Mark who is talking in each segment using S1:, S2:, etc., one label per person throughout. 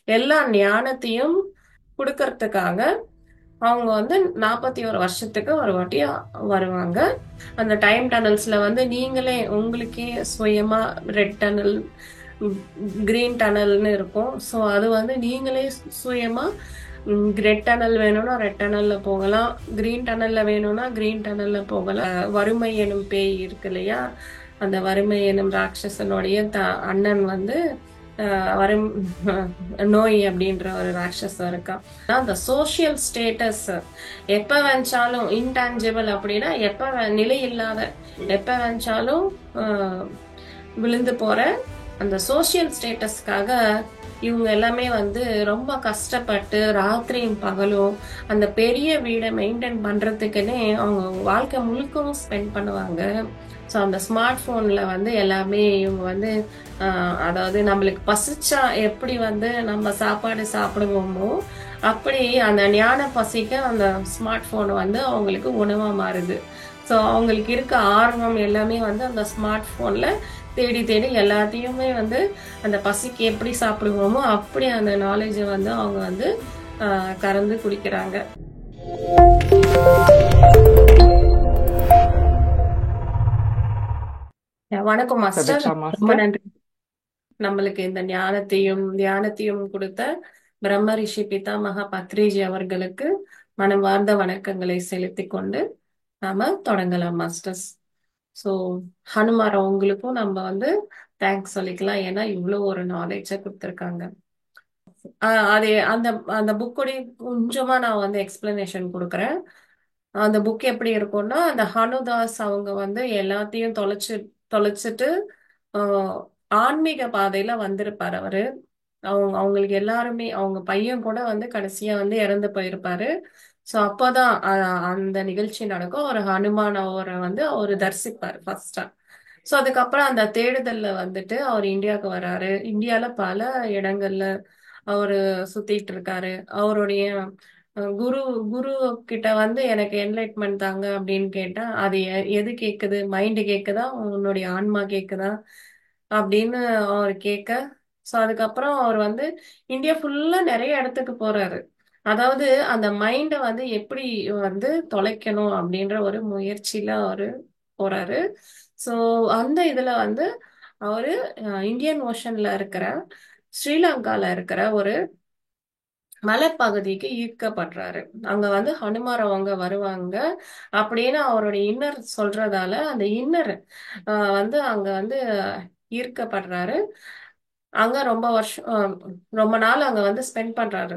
S1: எல்லா ஞானத்தையும் கொடுக்கறதுக்காக அவங்க வந்து 41 வருஷத்துக்கு ஒரு வாட்டி வருவாங்க. அந்த டைம் டனல்ஸ்ல வந்து நீங்களே உங்களுக்கே சுயமா ரெட் டனல், கிரீன் டனல்னு இருக்கும். ஸோ அது வந்து நீங்களே சுயமா ரெட் டனல் வேணும்னா ரெட் டனல்ல போகலாம், கிரீன் டனல்ல வேணும்னா கிரீன் டனல்ல போகலாம். வறுமை எனும் பேய் இருக்கு இல்லையா, அந்த வறுமை எனும் ராட்சசனுடைய அண்ணன் வந்து வரும் நோய் அப்படின்ற ஒரு ராட்சசம் இருக்கா. அந்த சோசியல் ஸ்டேட்டஸ் எப்ப வெஞ்சாலும் இன்டான்ஜிபிள் அப்படின்னா நிலை இல்லாத எப்ப வெஞ்சாலும் விழுந்து போற அந்த சோசியல் ஸ்டேட்டஸ்க்காக இவங்க எல்லாமே வந்து ரொம்ப கஷ்டப்பட்டு ராத்திரியும் பகலும் அந்த பெரிய வீடை மெயின்டைன் பண்றதுக்குன்னே அவங்க வாழ்க்கை முழுக்கவும் ஸ்பெண்ட் பண்ணுவாங்க. ஸோ அந்த ஸ்மார்ட் போன்ல வந்து எல்லாமே இவங்க வந்து அதாவது நம்மளுக்கு பசிச்சா எப்படி வந்து நம்ம சாப்பாடு சாப்பிடுவோமோ அப்படி அந்த ஞான பசிக்க அந்த ஸ்மார்ட் போன் வந்து அவங்களுக்கு உணவா மாறுது. ஸோ அவங்களுக்கு இருக்க ஆர்வம் எல்லாமே வந்து அந்த ஸ்மார்ட் போன்ல தேடி தேடி எல்லாத்தையுமே வந்து அந்த பசிக்கு எப்படி சாப்பிடுவோமோ அப்படி அந்த நாலேஜை வந்து அவங்க வந்து கறந்து குடிக்கிறாங்க. வணக்கம் மாஸ்டர், ரொம்ப
S2: மாஸ்டர்.
S1: நன்றி. நம்மளுக்கு இந்த தியானத்தையும் கொடுத்த பிரம்ம ரிஷி பிதாமகா பத்ரிஜி அவர்களுக்கு மனமார்ந்த வணக்கங்களை செலுத்திக் கொண்டு நாம தொடங்கலாம் மாஸ்டர்ஸ். ஸோ ஹனுமார் அவங்களுக்கும் நம்ம வந்து தேங்க்ஸ் சொல்லிக்கலாம், ஏன்னா இவ்வளோ ஒரு நாலேஜை கொடுத்துருக்காங்க. அது அந்த அந்த புக்கோடைய கொஞ்சமா நான் வந்து எக்ஸ்பிளனேஷன் கொடுக்குறேன். அந்த புக் எப்படி இருக்கும்னா, அந்த ஹனுதாஸ் அவங்க வந்து எல்லாத்தையும் தொலைச்சிட்டு ஆஹ், ஆன்மீக பாதையில வந்திருப்பாரு அவரு. அவங்களுக்கு எல்லாருமே அவங்க பையன் கூட வந்து கடைசியா வந்து இறந்து போயிருப்பாரு. ஸோ அப்போதான் அந்த நிகழ்ச்சி நடக்கும். ஒரு ஹனுமான் அவரை வந்து அவரு தரிசிப்பாரு ஃபர்ஸ்டா. ஸோ அதுக்கப்புறம் அந்த தேடுதல்ல வந்துட்டு அவர் இந்தியாவுக்கு வராரு. இந்தியால பல இடங்கள்ல அவரு சுத்திட்டு இருக்காரு. அவருடைய குரு குரு கிட்ட வந்து எனக்கு என்லைட்மெண்ட் தாங்க அப்படின்னு கேட்டா, அது எது கேக்குது, மைண்ட் கேக்குதா உன்னுடைய ஆன்மா கேக்குதா அப்படின்னு அவர் கேட்க. ஸோ அதுக்கப்புறம் அவர் வந்து இந்தியா ஃபுல்லா நிறைய இடத்துக்கு போறாரு. அதாவது அந்த மைண்டை வந்து எப்படி வந்து தொலைக்கணும் அப்படின்ற ஒரு முயற்சியில அவரு போறாரு. ஸோ அந்த இதுல வந்து அவரு இந்தியன் ஓஷன்ல இருக்கிற ஸ்ரீலங்கால இருக்கிற ஒரு மலைப்பகுதிக்கு ஈர்க்கப்படுறாரு. அங்க வந்து ஹனுமார் அவங்க வருவாங்க அப்படின்னு அவருடைய இன்னர் சொல்றதால அந்த இன்னர் வந்து அங்க வந்து ஈர்க்கப்படுறாரு. அங்க ரொம்ப வருஷம் ரொம்ப நாள் அங்க வந்து ஸ்பெண்ட் பண்றாரு.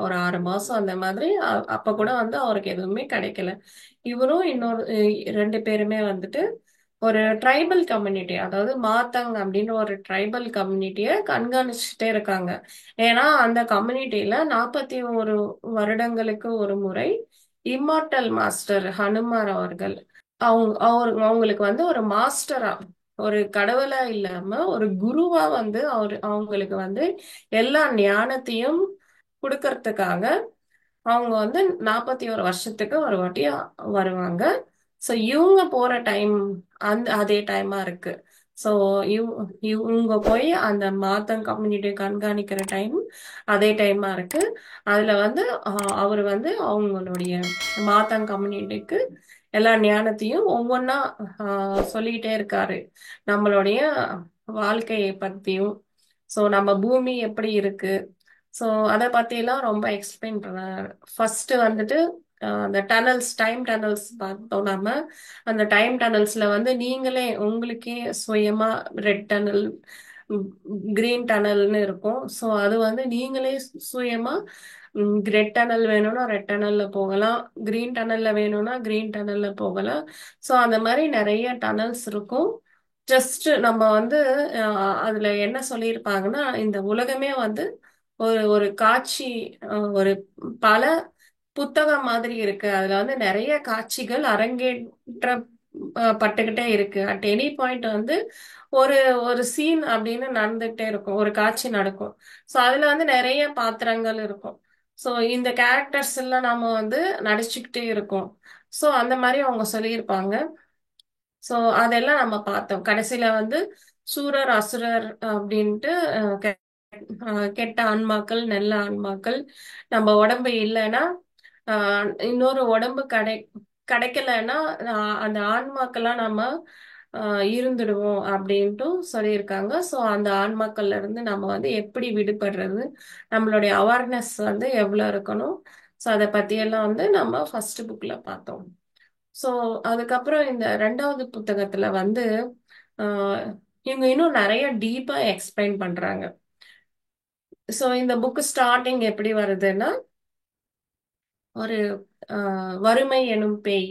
S1: ஒரு 6 மாசம் அந்த மாதிரி. அப்ப கூட வந்து அவருக்கு எதுவுமே கிடைக்கல. இவரும் இன்னொரு 2 பேருமே வந்துட்டு ஒரு ட்ரைபல் கம்யூனிட்டி, அதாவது மாத்தங் அப்படின்னு ஒரு ட்ரைபல் கம்யூனிட்டிய கண்காணிச்சுட்டே இருக்காங்க. ஏன்னா அந்த கம்யூனிட்டியில 41 வருடங்களுக்கு ஒரு முறை இம்மார்டல் மாஸ்டர் ஹனுமார் அவர்கள் அவங்களுக்கு வந்து ஒரு மாஸ்டரா, ஒரு கடவுளா இல்லாம ஒரு குருவா வந்து அவங்களுக்கு வந்து எல்லா ஞானத்தையும் கொடுக்கறதுக்காக அவங்க வந்து 41 வருஷத்துக்கு ஒரு வாட்டி வருவாங்க. ஸோ இவங்க போற டைம் அதே டைமா இருக்கு. ஸோ இவங்க போய் அந்த மாத்தங் கம்யூனிட்டி கண்காணிக்கிற டைம் அதே டைமா இருக்கு. அதுல வந்து அவர் வந்து அவங்களுடைய மாத்தங் கம்யூனிட்டிக்கு எல்லா ஞானத்தையும் ஒவ்வொன்றா சொல்லிக்கிட்டே இருக்காரு. நம்மளுடைய வாழ்க்கையை பத்தியும், ஸோ நம்ம பூமி எப்படி இருக்கு, ஸோ அதை பத்தியெல்லாம் ரொம்ப எக்ஸ்பிளைன் பண்ணாரு. ஃபர்ஸ்ட் வந்துட்டு அந்த டைம் டனல்ஸ் பார்த்தோம் நாம. அந்த டைம் டனல்ஸ்ல வந்து நீங்களே உங்களுக்கே சுயமா ரெட் டனல், கிரீன் டனல்னு இருக்கும். ஸோ அது வந்து நீங்களே சுயமா ரெட் டனல் வேணும்னா ரெட் டனல்ல போகலாம், கிரீன் டனல்ல வேணும்னா கிரீன் டனல்ல போகலாம். ஸோ அந்த மாதிரி நிறைய டனல்ஸ் இருக்கும். ஜஸ்ட் நம்ம வந்து அதுல என்ன சொல்லியிருப்பாங்கன்னா, இந்த உலகமே வந்து ஒரு ஒரு காட்சி, ஒரு பல புத்தகம் மாதிரி இருக்கு. அதுல வந்து நிறைய காட்சிகள் அரங்கேற்ற பட்டுக்கிட்டே இருக்கு. அட் எனி பாயிண்ட் வந்து ஒரு ஒரு சீன் அப்படின்னு நடந்துகிட்டே இருக்கும், ஒரு காட்சி நடக்கும். ஸோ அதுல வந்து நிறைய பாத்திரங்கள் இருக்கும். ஸோ இந்த கேரக்டர்ஸ் எல்லாம் நாம வந்து நடிச்சுக்கிட்டே இருக்கோம். ஸோ அந்த மாதிரி அவங்க சொல்லியிருப்பாங்க. ஸோ அதெல்லாம் நம்ம பார்த்தோம். கடைசியில வந்து சூரர் அசுரர் அப்படின்ட்டு கெட்ட ஆன்மாக்கள், நல்ல ஆன்மாக்கள். நம்ம உடம்பு இல்லைன்னா இன்னொரு உடம்பு கிடைக்கலன்னா அந்த ஆன்மாக்கெல்லாம் நம்ம இருந்துடுவோம் அப்படின்ட்டு சொல்லியிருக்காங்க. ஸோ அந்த ஆன்மாக்கள்ல இருந்து நம்ம வந்து எப்படி விடுபடுறது, நம்மளுடைய அவேர்னஸ் வந்து எவ்வளோ இருக்கணும். ஸோ அதை பத்தியெல்லாம் வந்து நம்ம ஃபர்ஸ்ட் புக்ல பார்த்தோம். ஸோ அதுக்கப்புறம் இந்த ரெண்டாவது புத்தகத்துல வந்து ஆஹ் இவங்க இன்னும் நிறைய டீப்பா எக்ஸ்பிளைன் பண்றாங்க. ஸோ இந்த புக் ஸ்டார்டிங் எப்படி வருதுன்னா, ஒரு வறுமை எனும் பேய்.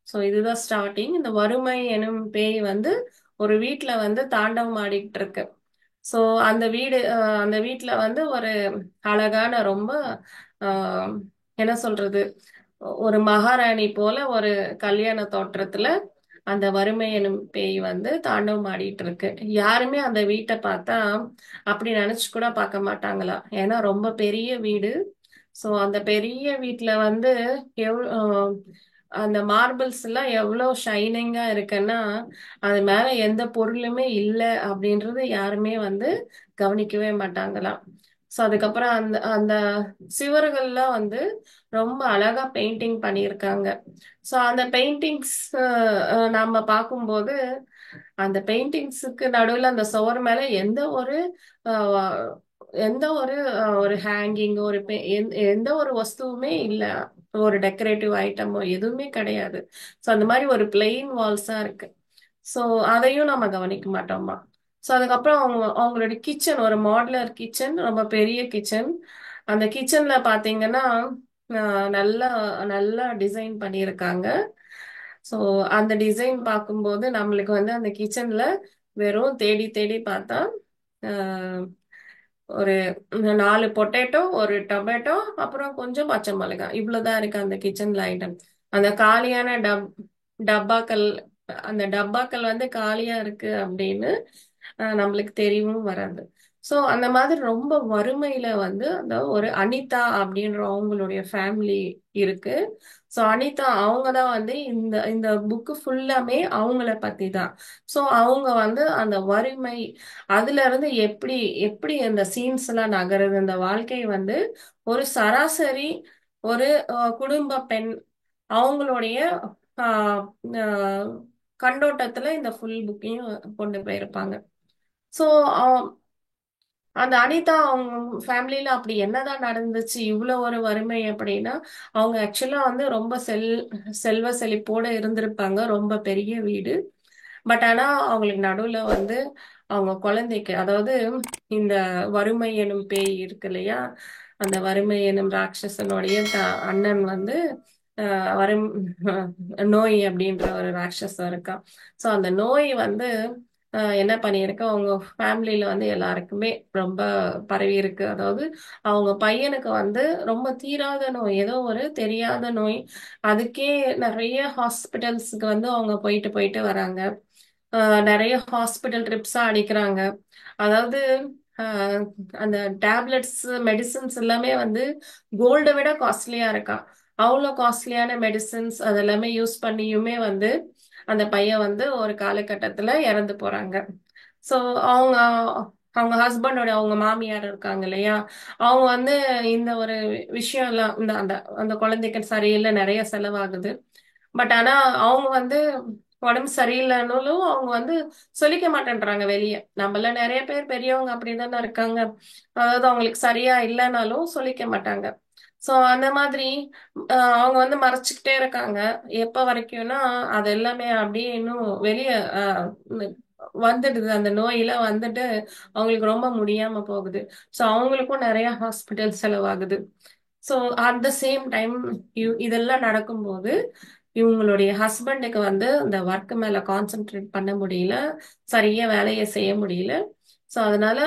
S1: ஸோ இதுதான் ஸ்டார்டிங். இந்த வறுமை எனும் பேய் வந்து ஒரு வீட்ல வந்து தாண்டவம் ஆடிட்டு இருக்கு. ஸோ அந்த வீட்ல வந்து ஒரு அழகான ரொம்ப ஆஹ் என்ன சொல்றது, ஒரு மகாராணி போல ஒரு கல்யாண தோற்றத்துல அந்த வறுமை எனும் பேய் வந்து தாண்டவம் ஆடிட்டு இருக்கு. யாருமே அந்த வீட்டை பார்த்தா அப்படி நினைச்சு கூட பார்க்க மாட்டாங்களா, ஏன்னா ரொம்ப பெரிய வீடு. சோ அந்த பெரிய வீட்ல வந்து எவ்வளோ அந்த மார்பிள்ஸ் எல்லாம் எவ்வளவு ஷைனிங்கா இருக்குன்னா, அது மேல எந்த பொருளுமே இல்லை அப்படின்றது யாருமே வந்து கவனிக்கவே மாட்டாங்களாம். ஸோ அதுக்கப்புறம் அந்த அந்த சுவர்கள்லாம் வந்து ரொம்ப அழகா பெயிண்டிங் பண்ணியிருக்காங்க. ஸோ அந்த பெயிண்டிங்ஸ் நம்ம பார்க்கும்போது, அந்த பெயிண்டிங்ஸுக்கு நடுவில் அந்த சுவர் மேல அஹ், ஒரு ஹேங்கிங், எந்த ஒரு வஸ்துவுமே இல்ல. ஒரு டெக்கரேட்டிவ் ஐட்டமோ எதுவுமே கிடையாது. ஸோ அந்த மாதிரி ஒரு பிளெயின் வால்ஸா இருக்கு. ஸோ அதையும் நம்ம கவனிக்க மாட்டோமா. ஸோ அதுக்கப்புறம் அவங்களுடைய கிச்சன் ஒரு மாடுலர் கிச்சன், ரொம்ப பெரிய கிச்சன். அந்த கிச்சன்ல பாத்தீங்கன்னா நல்லா நல்லா டிசைன் பண்ணியிருக்காங்க. ஸோ அந்த டிசைன் பார்க்கும்போது நம்மளுக்கு வந்து அந்த கிச்சன்ல வெறும் தேடி தேடி பார்த்தா ஆஹ், ஒரு 4 பொட்டேட்டோ, ஒரு டொமேட்டோ, அப்புறம் கொஞ்சம் பச்சை மிளகாய், இவ்வளவுதான் இருக்கு அந்த கிச்சன்ல ஐட்டம். அந்த காலியான டப்பாக்கள், அந்த டப்பாக்கள் வந்து காலியா இருக்கு அப்படின்னு நம்மளுக்கு தெரியவும் வராது. சோ அந்த மாதிரி ரொம்ப வறுமையில வந்து அந்த ஒரு அனிதா அப்படின்ற அவங்களுடைய ஃபேமிலி இருக்கு. சோ அனிதா அவங்க தான் வந்து இந்த இந்த புக்கு ஃபுல்லாமே அவங்கள பத்தி தான். சோ அவங்க வந்து அந்த வறுமை, அதுல இருந்து எப்படி எப்படி அந்த சீன்ஸ் எல்லாம் நகருது, இந்த வாழ்க்கை வந்து ஒரு சராசரி ஒரு குடும்ப பெண் அவங்களுடைய ஆஹ் ஆஹ் கண்ணோட்டத்துல இந்த ஃபுல் புக்கையும் கொண்டு போயிருப்பாங்க. சோ அந்த அனிதா அவங்க ஃபேமிலியில அப்படி என்னதான் நடந்துச்சு, இவ்வளவு ஒரு வறுமை அப்படின்னா, அவங்க ஆக்சுவலா வந்து ரொம்ப செல்வ செழிப்போட இருந்திருப்பாங்க, ரொம்ப பெரிய வீடு. பட் ஆனா அவங்களுக்கு நடுவுல வந்து அவங்க குழந்தைக்கு, அதாவது இந்த வறுமை எனும் பேய் இருக்கு இல்லையா, அந்த வறுமை எனும் ராட்சசனுடைய அண்ணன் வந்து வரும் நோய் அப்படின்ற ஒரு ராட்சசம் இருக்கான். சோ அந்த நோய் வந்து என்ன பண்ணியிருக்கு, அவங்க ஃபேமிலியில வந்து எல்லாருக்குமே ரொம்ப பரவி இருக்கு. அதாவது அவங்க பையனுக்கு வந்து ரொம்ப தீராத நோய், ஏதோ ஒரு தெரியாத நோய். அதுக்கே நிறைய ஹாஸ்பிட்டல்ஸ்க்கு வந்து அவங்க போயிட்டு போயிட்டு வராங்க. நிறைய ஹாஸ்பிட்டல் ட்ரிப்ஸா அடிக்கிறாங்க. அதாவது ஆஹ் அந்த டேப்லெட்ஸ், மெடிசின்ஸ் எல்லாமே வந்து கோல்டை விட காஸ்ட்லியா இருக்கா. அவ்வளோ காஸ்ட்லியான மெடிசின்ஸ் அதெல்லாமே யூஸ் பண்ணியுமே வந்து அந்த பையன் வந்து ஒரு காலகட்டத்துல இறந்து போறாங்க. சோ அவங்க அவங்க ஹஸ்பண்டோட அவங்க மாமியார் இருக்காங்க இல்லையா, அவங்க வந்து இந்த ஒரு விஷயம் எல்லாம், இந்த அந்த அந்த குழந்தைக்கு சரியில்லை, நிறைய செலவாகுது. பட் ஆனா அவங்க வந்து உடம்பு சரியில்லைன்னாலும் அவங்க வந்து சொல்லிக்க மாட்டேன்றாங்க வெளியே. நம்மள நிறைய பேர் பெரியவங்க அப்படிதானே இருக்காங்க. அதாவது அவங்களுக்கு சரியா இல்லைனாலும் சொல்லிக்க மாட்டாங்க. சோ அந்த மாதிரி அவங்க வந்து மறைச்சுக்கிட்டே இருக்காங்க. எப்ப வரைக்கும்னா அது எல்லாமே அப்படியே இன்னும் வெளியே வந்துடுது, அந்த நோயெல்லாம் வந்துட்டு அவங்களுக்கு ரொம்ப முடியாம போகுது. சோ அவங்களுக்கும் நிறைய ஹாஸ்பிட்டல் செலவாகுது. So at the same time இதெல்லாம் நடக்கும்போது இவங்களுடைய ஹஸ்பண்டுக்கு வந்து இந்த ஒர்க் மேல கான்சென்ட்ரேட் பண்ண முடியல, சரியா வேலையை செய்ய முடியல. ஸோ அதனால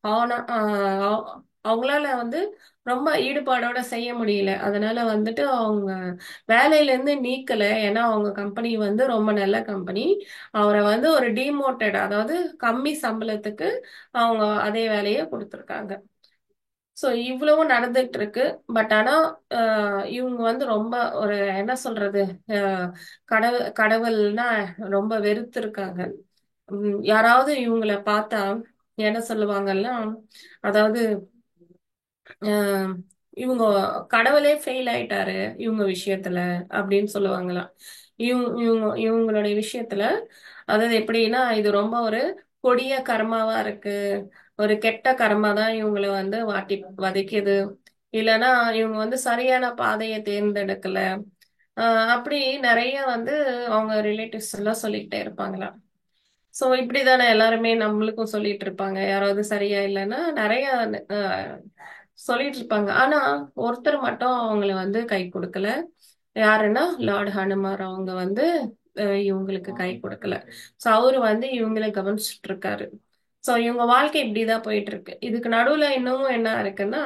S1: ஆனா அவங்களால வந்து ரொம்ப ஈடுபாடோட செய்ய முடியல. அதனால வந்துட்டு அவங்க வேலையில இருந்து நீக்கல, ஏன்னா அவங்க கம்பெனி வந்து ரொம்ப நல்ல கம்பெனி. அவரை வந்து ஒரு டிமோட்டட், அதாவது கம்மி சம்பளத்துக்கு அவங்க அதே வேலையை கொடுத்துருக்காங்க. சோ இவ்வளவும் நடந்துட்டு இருக்கு. பட் ஆனா இவங்க வந்து ரொம்ப ஒரு என்ன சொல்றது, அஹ் கடவுள்னா ரொம்ப வெறுத்து இருக்காங்க. யாராவது இவங்கள பார்த்தா என்ன சொல்லுவாங்கன்னா, அதாவது அஹ், இவங்க கடவுளே ஃபெயில் ஆயிட்டாரு இவங்க விஷயத்துல அப்படின்னு சொல்லுவாங்களாம். இவங்களுடைய விஷயத்துல, அதாவது எப்படின்னா இது ரொம்ப ஒரு கொடிய கர்மாவா இருக்கு, ஒரு கெட்ட கர்மா தான் இவங்களை வந்து வாட்டி வதைக்குது, இல்லைன்னா இவங்க வந்து சரியான பாதையை தேர்ந்தெடுக்கல. அப்படி நிறைய வந்து அவங்க ரிலேட்டிவ்ஸ் எல்லாம் சொல்லிக்கிட்டே இருப்பாங்களாம். சோ இப்படிதானே எல்லாருமே நம்மளுக்கும் சொல்லிட்டு இருப்பாங்க. யாராவது சரியா இல்லைன்னா நிறைய அஹ், சொல்லிட்டு இருப்பாங்க. ஆனா ஒருத்தர் மட்டும் அவங்கள வந்து கை கொடுக்கல. யாருன்னா லார்ட் ஹனுமார் அவங்க வந்து இவங்களுக்கு கை கொடுக்கல. சோ அவரு வந்து இவங்களை கவனிச்சுட்டு இருக்காரு. சோ இவங்க வாழ்க்கை இப்படிதான் போயிட்டு இருக்கு. இதுக்கு நடுவுல இன்னமும் என்ன இருக்குன்னா,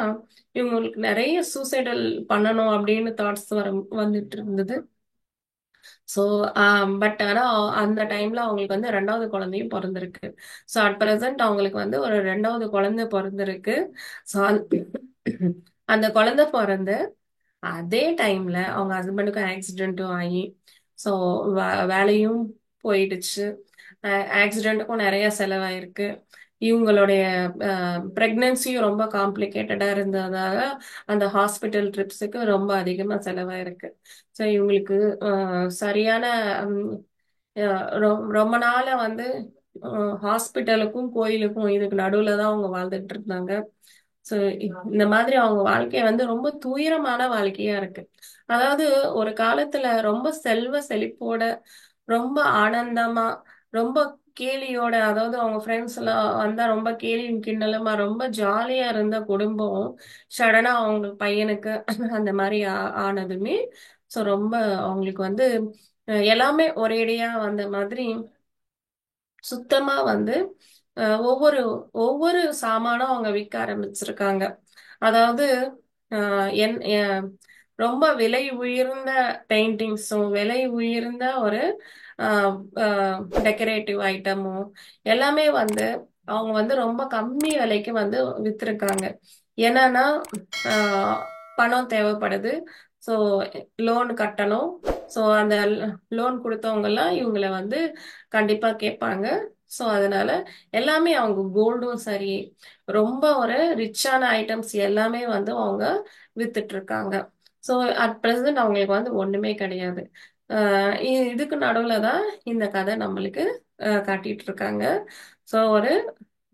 S1: இவங்களுக்கு நிறைய சூசைடல் பண்ணணும் அப்படின்னு தாட்ஸ் வந்துட்டு இருந்தது. ஸோ பட் ஆனா அந்த டைம்ல அவங்களுக்கு வந்து ரெண்டாவது குழந்தையும் பிறந்திருக்கு. ஸோ அட் பிரசன்ட் அவங்களுக்கு வந்து ஒரு ரெண்டாவது குழந்தை பிறந்திருக்கு. ஸோ அந்த குழந்தை பிறந்த அதே டைம்ல அவங்க ஹஸ்பண்டுக்கும் ஆக்சிடென்ட்டும் ஆகி, ஸோ வேலையும் போயிடுச்சு. ஆக்சிடென்ட்டுக்கும் நிறைய செலவாயிருக்கு. இவங்களுடைய பிரெக்னன்சியும் ரொம்ப காம்ப்ளிகேட்டடா இருந்ததாக அந்த ஹாஸ்பிட்டல் ட்ரிப்ஸுக்கு ரொம்ப அதிகமா செலவாயிருக்கு. ஸோ இவங்களுக்கு சரியான ஹம், ரொம்ப நாளா வந்து ஹாஸ்பிட்டலுக்கும் கோயிலுக்கும் இதுக்கு நடுவுல தான் அவங்க வாழ்ந்துட்டு இருந்தாங்க. சோ இந்த மாதிரி அவங்க வாழ்க்கை வந்து ரொம்ப துயரமான வாழ்க்கையா இருக்கு. அதாவது ஒரு காலத்துல ரொம்ப செல்வ செழிப்போட, ரொம்ப ஆனந்தமா, ரொம்ப கேலியோட, அதாவது அவங்க ஃப்ரெண்ட்ஸ் எல்லாம் வந்தா ரொம்ப கேலியும் கிண்டலுமா ரொம்ப ஜாலியா இருந்த குடும்பம் சடனா அவங்க பையனுக்கு அந்த மாதிரி ஆனதுமே, சோ ரொம்ப அவங்களுக்கு வந்து எல்லாமே ஒரேடியா வந்த மாதிரி சுத்தமா வந்து ஒவ்வொரு ஒவ்வொரு சாமானும் அவங்க விற்க ஆரம்பிச்சிருக்காங்க. அதாவது ரொம்ப விலை உயர்ந்த பெயிண்டிங்ஸும், விலை உயர்ந்த ஒரு டெக்கரேட்டிவ் ஐட்டமும் எல்லாமே வந்து அவங்க வந்து ரொம்ப கம்மி விலைக்கு வந்து வித்திருக்காங்க. என்னன்னா ஆஹ் பணம் தேவைப்படுது. ஸோ லோன் கட்டணும். ஸோ அந்த லோன் கொடுத்தவங்க எல்லாம் இவங்கள வந்து கண்டிப்பா கேட்பாங்க. ஸோ அதனால எல்லாமே அவங்க கோல்டும் சரி, ரொம்ப ஒரு ரிச்சான ஐட்டம்ஸ் எல்லாமே வந்து அவங்க வித்துட்டு இருக்காங்க. ஸோ அட் பிரசன்ட் அவங்களுக்கு வந்து ஒண்ணுமே கிடையாது. இதுக்கு நடுவுல தான் இந்த கதை நம்மளுக்கு காட்டிட்டு இருக்காங்க. ஸோ ஒரு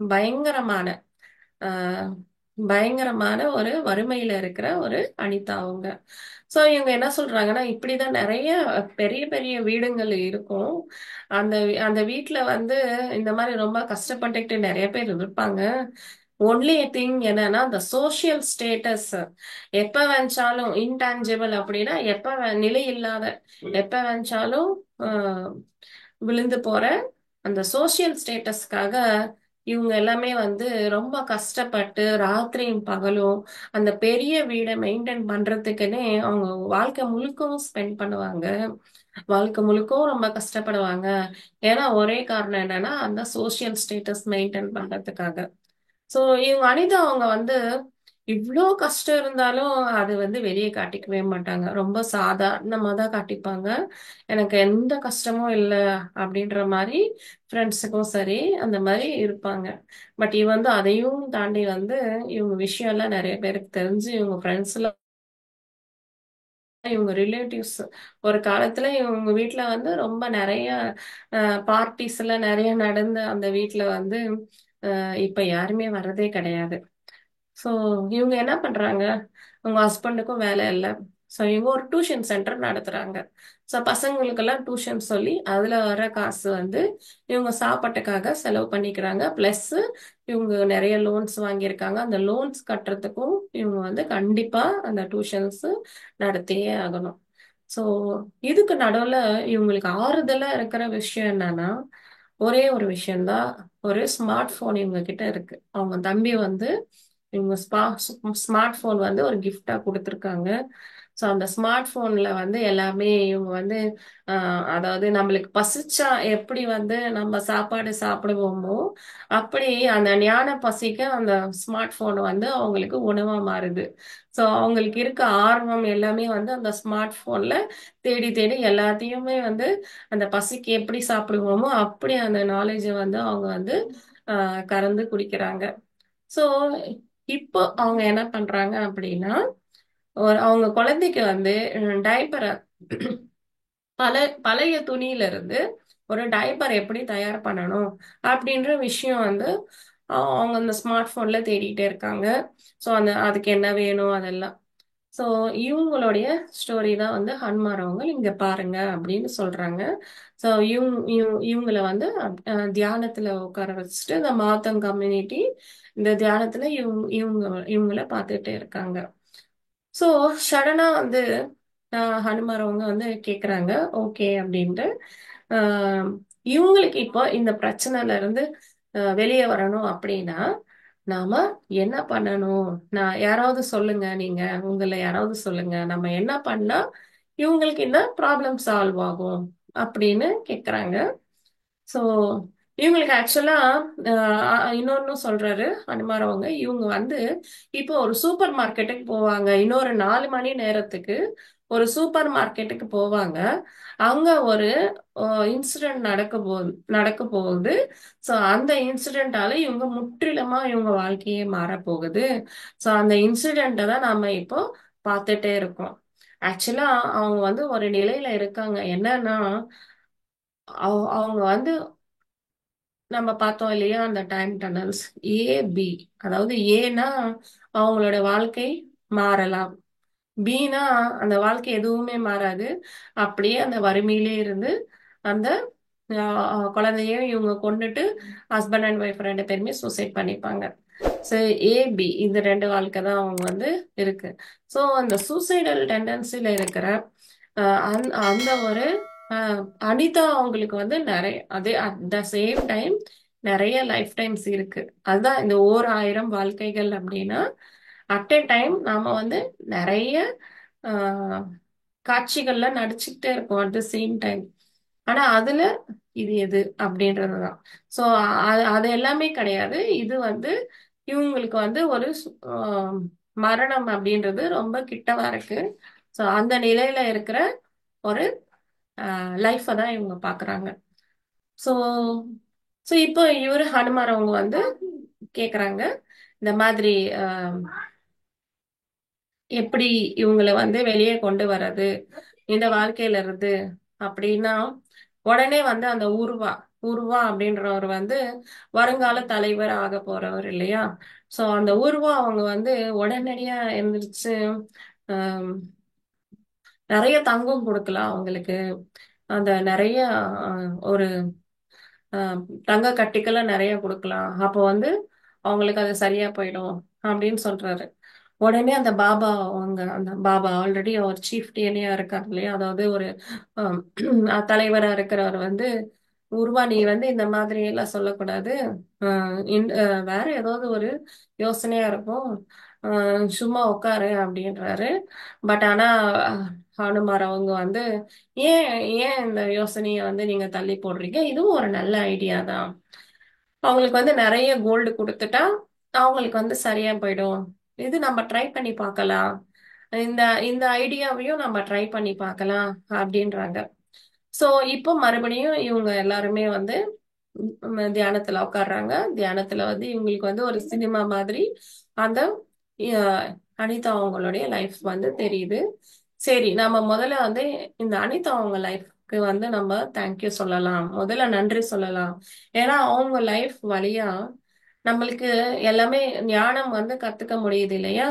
S1: பயங்கரமான ஆஹ் பயங்கரமான ஒரு வறுமையில இருக்கிற ஒரு அனிதா அவங்க. சோ இவங்க என்ன சொல்றாங்கன்னா, இப்படிதான் நிறைய பெரிய பெரிய வீடுகள் இருக்கும். அந்த வீட்ல வந்து இந்த மாதிரி ரொம்ப கஷ்டப்பட்டுக்கிட்டு நிறைய பேர் இருப்பாங்க. ஒன்லி திங் என்னன்னா அந்த சோஷியல் ஸ்டேட்டஸ் எப்ப வேணாலும் இன்டான்ஜிபிள் அப்படின்னா நிலை இல்லாத, எப்ப வேணாலும் ஆஹ் விழுந்து போற அந்த சோஷியல் ஸ்டேட்டஸ்க்காக இவங்க எல்லாமே வந்து ரொம்ப கஷ்டப்பட்டு ராத்திரியும் பகலும் அந்த பெரிய வீடை மெயின்டைன் பண்றதுக்குன்னே அவங்க வாழ்க்கை முழுக்கவும் ஸ்பெண்ட் பண்ணுவாங்க. வாழ்க்கை முழுக்கவும் ரொம்ப கஷ்டப்படுவாங்க. ஏன்னா ஒரே காரணம் என்னன்னா அந்த சோஷியல் ஸ்டேட்டஸ் மெயின்டைன் பண்றதுக்காக. சோ இவங்க அனிதா அவங்க வந்து இவ்ளோ கஷ்டம் இருந்தாலும் அது வந்து வெளியே காட்டிக்கவே மாட்டாங்க. ரொம்ப சாதாரணமா தான் காட்டிப்பாங்க. எனக்கு எந்த கஷ்டமும் இல்ல அப்படின்ற மாதிரி ஃப்ரெண்ட்ஸுக்கும் சரி அந்த மாதிரி இருப்பாங்க. பட் இவ வந்து அதையும் தாண்டி வந்து இவங்க விஷயம் எல்லாம் நிறைய பேருக்கு தெரிஞ்சு இவங்க ஃப்ரெண்ட்ஸ்ல இவங்க ரிலேட்டிவ்ஸ் ஒரு காலத்துல இவங்க வீட்ல வந்து ரொம்ப நிறைய பார்ட்டிஸ் எல்லாம் நிறைய நடந்த அந்த வீட்ல வந்து இப்ப யாருமே வர்றதே கிடையாது. சோ இவங்க என்ன பண்றாங்க, உங்க ஹஸ்பண்டுக்கும் வேலை இல்லை. சோ இவங்க ஒரு டியூஷன் சென்டர் நடத்துறாங்க. சோ பசங்களுக்கெல்லாம் டியூஷன் சொல்லி அதுல வர காசு வந்து இவங்க சாப்பாட்டுக்காக செலவு பண்ணிக்கிறாங்க. பிளஸ் இவங்க நிறைய லோன்ஸ் வாங்கியிருக்காங்க. அந்த லோன்ஸ் கட்டுறதுக்கும் இவங்க வந்து கண்டிப்பா அந்த டியூஷன்ஸ் நடத்தியே ஆகணும். சோ இதுக்கு நடுவுல இவங்களுக்கு ஆறுதலா இருக்கிற விஷயம் என்னன்னா, ஒரே ஒரு விஷயம்தான். ஒரு ஸ்மார்ட் போன் இவங்க கிட்ட இருக்கு. அவங்க தம்பி வந்து இவங்க ஸ்மார்ட் போன் வந்து ஒரு கிஃப்டா கொடுத்துருக்காங்க. ஸோ அந்த ஸ்மார்ட் போன்ல வந்து எல்லாமே இவங்க வந்து அதாவது நம்மளுக்கு பசிச்சா எப்படி வந்து நம்ம சாப்பாடு சாப்பிடுவோமோ அப்படி அந்த ஞான பசிக்கு அந்த ஸ்மார்ட் போன் வந்து அவங்களுக்கு உணவா மாறுது. ஸோ அவங்களுக்கு இருக்க ஆர்வம் எல்லாமே வந்து அந்த ஸ்மார்ட் போன்ல தேடி தேடி எல்லாத்தையுமே வந்து அந்த பசிக்கு எப்படி சாப்பிடுவோமோ அப்படி அந்த நாலேஜை வந்து அவங்க வந்து கறந்து குடிக்கிறாங்க. சோ இப்போ அவங்க என்ன பண்றாங்க அப்படின்னா, அவங்க குழந்தைக்கு வந்து டைப்பர பல பழைய துணியில இருந்து ஒரு டைப்பர் எப்படி தயார் பண்ணணும் அப்படின்ற விஷயம் வந்து அவங்க அந்த ஸ்மார்ட் போன்ல தேடிட்டே இருக்காங்க. ஸோ அதுக்கு என்ன வேணும் அதெல்லாம். ஸோ இவங்களுடைய ஸ்டோரி தான் வந்து ஹன்மாரவங்க இங்க பாருங்க அப்படின்னு சொல்றாங்க. ஸோ இவங்கள வந்து தியானத்துல உட்கார வச்சுட்டு இந்த மாத்தம் கம்யூனிட்டி இந்த தியானத்துல இவங்கள பார்த்துட்டே இருக்காங்க. ஸோ சடனா வந்து ஹனுமாரவங்க வந்து கேக்குறாங்க ஓகே அப்படின்ட்டு. ஆஹ் இவங்களுக்கு இப்போ இந்த பிரச்சனைல இருந்து வெளியே வரணும் அப்படின்னா நாம என்ன பண்ணணும்? நான் யாராவது சொல்லுங்க, நீங்க உங்கள யாராவது சொல்லுங்க, நம்ம என்ன பண்ணா இவங்களுக்கு இந்த ப்ராப்ளம் சால்வ் ஆகும் அப்படின்னு கேக்குறாங்க. சோ இவங்களுக்கு ஆக்சுவலா இன்னொன்னும் சொல்றாரு அனுமார் அவங்க. இவங்க வந்து இப்போ ஒரு சூப்பர் மார்க்கெட்டுக்கு போவாங்க. இன்னொரு 4 மணி நேரத்துக்கு ஒரு சூப்பர் மார்க்கெட்டுக்கு போவாங்க. அங்க ஒரு இன்சிடென்ட் நடக்க போகுது. சோ அந்த இன்சிடென்ட்டால இவங்க முற்றிலுமா இவங்க வாழ்க்கையே மாற போகுது. சோ அந்த இன்சிடென்ட்டை தான் நாம இப்போ பார்த்துட்டே இருக்கோம். ஆக்சுவலா அவங்க வந்து ஒரு நிலையில இருக்காங்க. என்னன்னா அவங்க வந்து நம்ம பார்த்தோம் இல்லையா அந்த டைம் டனல்ஸ் ஏ பி. அதாவது ஏனா அவங்களோட வாழ்க்கை மாறலாம். பீனா அந்த வாழ்க்கை எதுவுமே மாறாது. அப்படியே அந்த வறுமையிலே இருந்து அந்த குழந்தையும் இவங்க கொண்டுட்டு ஹஸ்பண்ட் அண்ட் ஒய்ஃப் 2 பேருமே சூசைட் பண்ணிப்பாங்க. ஸோ ஏபி இந்த 2 வாழ்க்கை தான் அவங்க வந்து இருக்கு. ஸோ அந்த சூசைடல் டெண்டன்சில இருக்கிற அந்த ஒரு அனிதா அவங்களுக்கு வந்து நிறைய அதே அட் த சேம் டைம் நிறைய லைஃப் டைம்ஸ் இருக்கு. அதுதான் இந்த 1000 வாழ்க்கைகள் அப்படின்னா அட் எ டைம் நாம வந்து நிறைய ஆஹ், காட்சிகள்ல நடிச்சுக்கிட்டே இருக்கோம் அட் த சேம் டைம். ஆனா அதுல இது எது அப்படின்றதுதான். சோ அது எல்லாமே கிடையாது. இது வந்து இவங்களுக்கு வந்து ஒரு மரணம் அப்படின்றது ரொம்ப கிட்டவா இருக்கு. சோ அந்த நிலையில இருக்கிற ஒரு லைஃப தான் இவங்க பாக்குறாங்க. சோ சோ இப்போ இவரு ஹனுமார் அவங்க வந்து கேக்குறாங்க இந்த மாதிரி எப்படி இவங்களை வந்து வெளியே கொண்டு வர்றது இந்த வாழ்க்கையில இருந்து அப்படின்னா உடனே வந்து அந்த உருவா அப்படின்றவர் வந்து வருங்கால தலைவர் ஆக போறவர் இல்லையா. சோ அந்த உருவா அவங்க வந்து உடனடியா எந்திரிச்சு ஆஹ் நிறைய தங்கம் கொடுக்கலாம் அவங்களுக்கு. அந்த நிறைய ஒரு ஆஹ் தங்க கட்டிக்கெல்லாம் நிறைய கொடுக்கலாம். அப்போ வந்து அவங்களுக்கு அது சரியா போயிடும் அப்படின்னு சொல்றாரு. உடனே அந்த பாபா அவங்க அந்த பாபா ஆல்ரெடி அவர் சீஃப் டிஎன்ஏ இருக்கார் இல்லையா. அதாவது ஒரு ஆம், தலைவரா இருக்கிறவர் வந்து உருவா நீ வந்து இந்த மாதிரி எல்லாம் சொல்லக்கூடாது. வேற ஏதாவது ஒரு யோசனையா இருக்கும். சும்மா உட்காரு அப்படின்றாரு. பட் ஆனா ஹனுமார் அவங்க வந்து ஏன் ஏன் இந்த யோசனையை வந்து நீங்க தள்ளி போடுறீங்க? இதுவும் ஒரு நல்ல ஐடியா தான். அவங்களுக்கு வந்து நிறைய கோல்டு கொடுத்துட்டா அவங்களுக்கு வந்து சரியா போயிடும். இது நம்ம ட்ரை பண்ணி பார்க்கலாம். இந்த இந்த ஐடியாவையும் நம்ம ட்ரை பண்ணி பார்க்கலாம் அப்படின்றாங்க. சோ இப்போ மறுபடியும் இவங்க எல்லாருமே வந்து தியானத்துல உட்கார்றாங்க. தியானத்துல வந்து இவங்களுக்கு வந்து ஒரு சினிமா மாதிரி அந்த அஹ், அனிதா அவங்களுடைய லைஃப் வந்து தெரியுது. சரி நம்ம முதல்ல வந்து இந்த அனிதா அவங்க லைஃப்க்கு வந்து நம்ம தேங்க்யூ சொல்லலாம், முதல்ல நன்றி சொல்லலாம். ஏன்னா அவங்க லைஃப் வழியா நம்மளுக்கு எல்லாமே ஞானம் வந்து கத்துக்க முடியுது இல்லையா.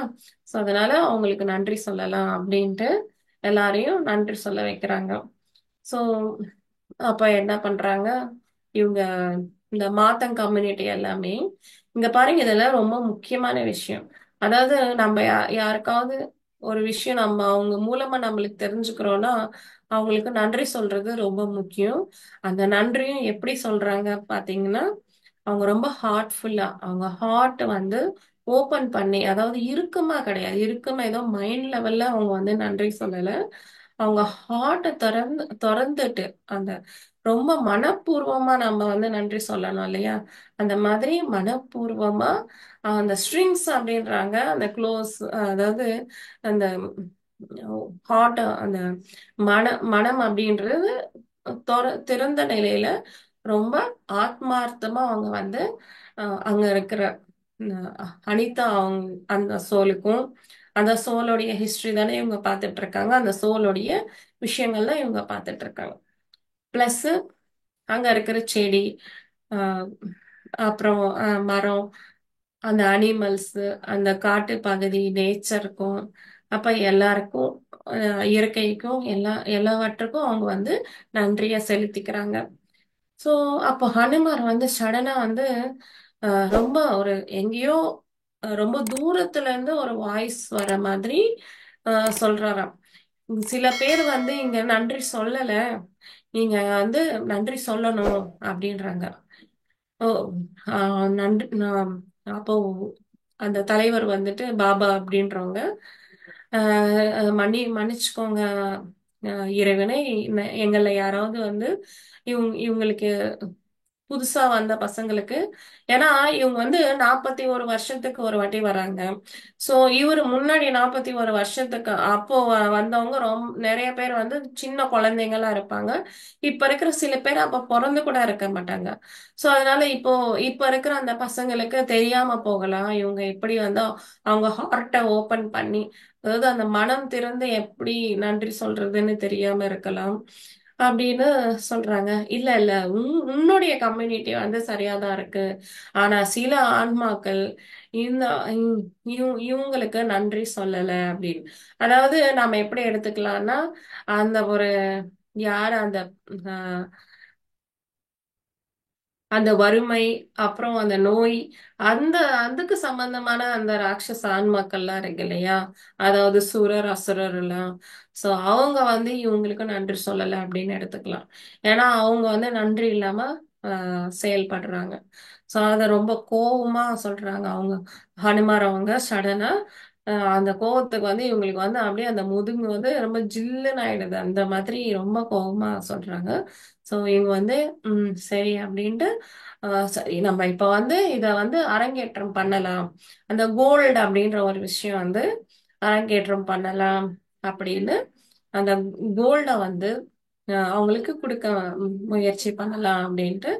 S1: சோ அதனால அவங்களுக்கு நன்றி சொல்லலாம் அப்படின்ட்டு எல்லாரையும் நன்றி சொல்ல வைக்கிறாங்க. சோ அப்ப என்ன பண்றாங்க இவங்க இந்த மாத்தங் கம்யூனிட்டி எல்லாமே இங்க பாருங்க இதெல்லாம் ரொம்ப முக்கியமான விஷயம். அதாவது நம்ம யாருக்காவது ஒரு விஷயம் நம்ம அவங்க மூலமா நம்மளுக்கு தெரிஞ்சுக்கிறோம்னா அவங்களுக்கு நன்றி சொல்றது ரொம்ப முக்கியம். அந்த நன்றியும் எப்படி சொல்றாங்க பாத்தீங்கன்னா அவங்க ரொம்ப ஹார்ட்ஃபுல்லா அவங்க ஹார்ட் வந்து ஓபன் பண்ணி, அதாவது இறுக்கமா கிடையாது, இறுக்கமா ஏதோ மைண்ட் லெவல்ல அவங்க வந்து நன்றி சொல்லல. அவங்க ஹார்ட்டை திறந்துட்டு அந்த ரொம்ப மனப்பூர்வமா நம்ம வந்து நன்றி சொல்லணும் இல்லையா. அந்த மாதிரி மனப்பூர்வமா அந்த ஸ்ட்ரிங்ஸ் அப்படின்றாங்க அந்த க்ளோஸ், அதாவது அந்த ஹார்ட் அந்த மனம் அப்படின்றது திறந்த நிலையில ரொம்ப ஆத்மார்த்தமா அவங்க வந்து அங்க இருக்கிற அனிதா அவங்க அந்த சோலுக்கும், அந்த சோலோடைய ஹிஸ்டரி தானே இவங்க பார்த்துட்டு இருக்காங்க. அந்த சோலோடைய விஷயங்கள்ல இவங்க பார்த்துட்டு இருக்காங்க. பிளஸ் அங்க இருக்கிற செடி, ஆஹ் அப்புறம் மரம், அந்த அனிமல்ஸ், அந்த காட்டு பகுதி நேச்சருக்கும், அப்ப எல்லாருக்கும், இயற்கைக்கும், எல்லாவற்றுக்கும் அவங்க வந்து நன்றிய செலுத்திக்கிறாங்க. சோ அப்போ ஹனுமார் வந்து சடனா வந்து ரொம்ப ஒரு எங்கேயோ ரொம்ப தூரத்துல இருந்து ஒரு வாய்ஸ் வர மாதிரி சொல்றாராம். சில பேர் வந்து இங்க நன்றி சொல்லல, நீங்க வந்து நன்றி சொல்லணும் அப்படின்றாங்க. ஓ நன்றி அப்போ அந்த தலைவர் வந்துட்டு பாபா அப்படின்றவங்க, மன்னிச்சுக்கோங்க இறைவனை, எங்கள்ல யாராவது வந்து இவங்களுக்கு புதுசா வந்த பசங்களுக்கு, ஏன்னா இவங்க வந்து 41 வருஷத்துக்கு ஒரு வாட்டி வராங்க. சோ இவரு முன்னாடி 41 வருஷத்துக்கு அப்போ வந்தவங்க நிறைய பேர் வந்து சின்ன குழந்தைங்களா இருப்பாங்க. இப்ப இருக்கிற சில பேர் அப்ப பிறந்து கூட இருக்க மாட்டாங்க. சோ அதனால இப்ப இருக்கிற அந்த பசங்களுக்கு தெரியாம போகலாம். இவங்க எப்படி வந்து அவங்க ஹார்ட்ட ஓபன் பண்ணி, அதாவது அந்த மனம் திறந்து எப்படி நன்றி சொல்றதுன்னு தெரியாம இருக்கலாம் அப்படின்னு சொல்றாங்க. இல்ல இல்ல, உன்னுடைய கம்யூனிட்டி வந்து சரியாதான் இருக்கு. ஆனா சில ஆன்மாக்கள் இந்த இவங்களுக்கு நன்றி சொல்லல அப்படின்னு. அதாவது நாம எப்படி எடுத்துக்கலாம்னா, அந்த ஒரு யார் அந்த ஆஹ் அந்த வறுமை, அப்புறம் அந்த நோய், அந்த அதுக்கு சம்பந்தமான அந்த ராட்சச ஆன்மாக்கள்லாம் இருக்கு இல்லையா? அதாவது சுரர், அசுரர் எல்லாம். சோ அவங்க வந்து இவங்களுக்கு நன்றி சொல்லல அப்படின்னு எடுத்துக்கலாம். ஏன்னா அவங்க வந்து நன்றி இல்லாம செயல்படுறாங்க. சோ அத ரொம்ப கோவமா சொல்றாங்க அவங்க. ஹனுமார் அவங்க சடனா அந்த கோவத்துக்கு வந்து இவங்களுக்கு வந்து அப்படியே அந்த முதுகு வந்து ரொம்ப ஜில்லுன்னு ஆயிடுது. அந்த மாதிரி ரொம்ப கோவமா சொல்றாங்க. சோ இவங்க வந்து சரி அப்படின்ட்டு, சரி நம்ம இப்ப வந்து இத வந்து அரங்கேற்றம் பண்ணலாம். அந்த கோல்டு அப்படின்ற ஒரு விஷயம் வந்து அரங்கேற்றம் பண்ணலாம் அப்படின்னு, அந்த கோல்ட வந்து அவங்களுக்கு கொடுக்க முயற்சி பண்ணலாம் அப்படின்ட்டு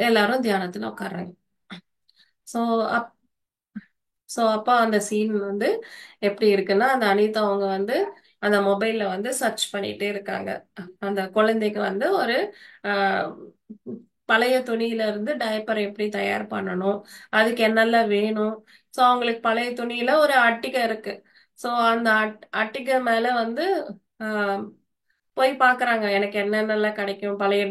S1: எல்லாரும் தியானத்துல உட்கார்றாங்க. சோ அப்ப அந்த சீன் வந்து எப்படி இருக்குன்னா, அந்த அனிதா அவங்க வந்து அந்த மொபைல்ல வந்து சர்ச் பண்ணிட்டே இருக்காங்க. அந்த குழந்தைக்கு வந்து ஒரு ஆஹ், பழைய துணியில இருந்து டயப்பர் எப்படி தயார் பண்ணணும், அதுக்கு என்னெல்லாம் வேணும். சோ அவங்களுக்கு பழைய துணியில ஒரு அட்டிகை இருக்கு. சோ அந்த அட்டிகை மேல வந்து ஆஹ், போய் பாக்குறாங்க எனக்கு என்னென்னலாம் கிடைக்கும், பழைய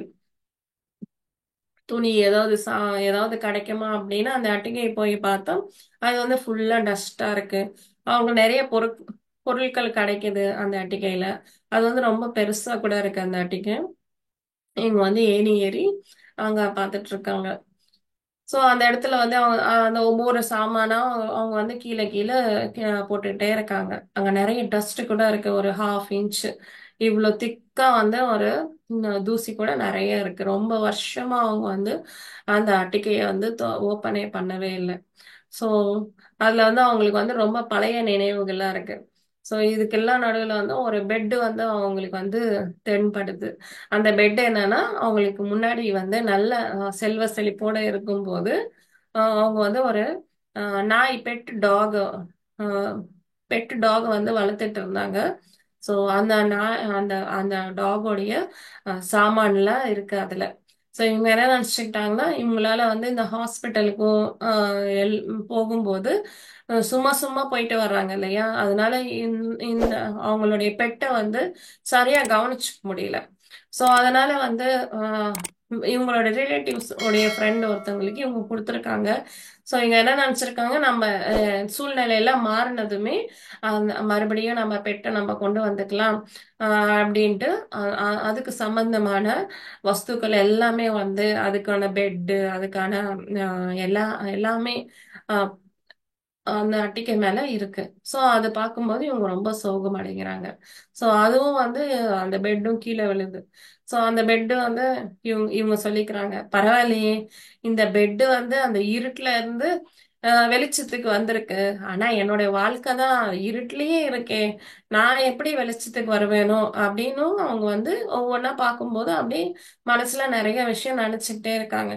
S1: துணி ஏதாவது கிடைக்குமா அப்படின்னு அந்த அட்டிகையை போய் பார்த்தோம். அது வந்து ஃபுல்லா டஸ்டா இருக்கு. அவங்க நிறைய பொருட்கள் கிடைக்குது அந்த அட்டிகையில. அது வந்து ரொம்ப பெருசா கூட இருக்கு அந்த அட்டிகை. இவங்க வந்து ஏணி ஏறி அங்க பார்த்துட்டு இருக்காங்க. சோ அந்த இடத்துல வந்து அவங்க அந்த ஒவ்வொரு சாமானா அவங்க வந்து கீழே கீழே போட்டுட்டே இருக்காங்க. அங்க நிறைய டஸ்ட் கூட இருக்கு. ஒரு 1/2 இன்ச் இவ்வளவு திக்கா வந்து ஒரு தூசி கூட நிறைய இருக்கு. ரொம்ப வருஷமா அவங்க வந்து அந்த அட்டிக்கையை வந்து ஓப்பனே பண்ணவே இல்லை. சோ அதுல வந்து அவங்களுக்கு வந்து ரொம்ப பழைய நினைவுகள்லாம் இருக்கு. சோ இதுக்கெல்லாம் நடுவுல வந்து ஒரு பெட் வந்து அவங்களுக்கு வந்து தென்படுது. அந்த பெட் என்னன்னா, அவங்களுக்கு முன்னாடி வந்து நல்ல செல்வ செழிப்போட இருக்கும்போது அவங்க வந்து ஒரு நாய் பெட் டாக் வந்து வளர்த்துட்டு இருந்தாங்க. சோ அந்த நாய் அந்த அந்த டாகோடைய சாமான்லாம் இருக்கு அதுல. சோ இவங்க என்ன நினைச்சுக்கிட்டாங்கன்னா, இவங்களால வந்து இந்த ஹாஸ்பிட்டலுக்கும் போகும்போது சும்மா சும்மா போயிட்டு வர்றாங்க இல்லையா? அதனால இந்த அவங்களுடைய பெட்டை வந்து சரியா கவனிச்சுக்க முடியல. சோ அதனால வந்து ஆஹ் இவங்களோட ரிலேட்டிவ்ஸ் உடைய ஃப்ரெண்ட் ஒருத்தவங்களுக்கு இவங்க கொடுத்துருக்காங்க. சோ இவங்க என்ன நினைச்சிருக்காங்க, நம்ம சூழ்நிலை எல்லாம் மாறினதுமே மறுபடியும் நம்ம பெட்டை நம்ம கொண்டு வந்துக்கலாம் அப்படின்ட்டு, அதுக்கு சம்பந்தமான வஸ்துக்கள் எல்லாமே வந்து அதுக்கான பெட்டு, அதுக்கான எல்லாமே ஆஹ் அந்த அட்டிகை மேல இருக்கு. சோ அது பார்க்கும்போது இவங்க ரொம்ப சோகம் அடைகிறாங்க. சோ அதுவும் வந்து அந்த பெட்டும் கீழே விழுது. சோ அந்த பெட் வந்து இவங்க சொல்லிக்கிறாங்க, பரவாயில்லையே, இந்த பெட் வந்து அந்த இருட்டுல இருந்து வெளிச்சத்துக்கு வந்திருக்கு. ஆனா என்னுடைய வாழ்க்கை தான் இருட்டிலேயே இருக்கே. நான் எப்படி வெளிச்சத்துக்கு வருவேனோ அப்படின்னும் அவங்க வந்து ஒவ்வொன்னா பார்க்கும்போது அப்படியே மனசுல நிறைய விஷயம் நினைச்சுக்கிட்டே இருக்காங்க.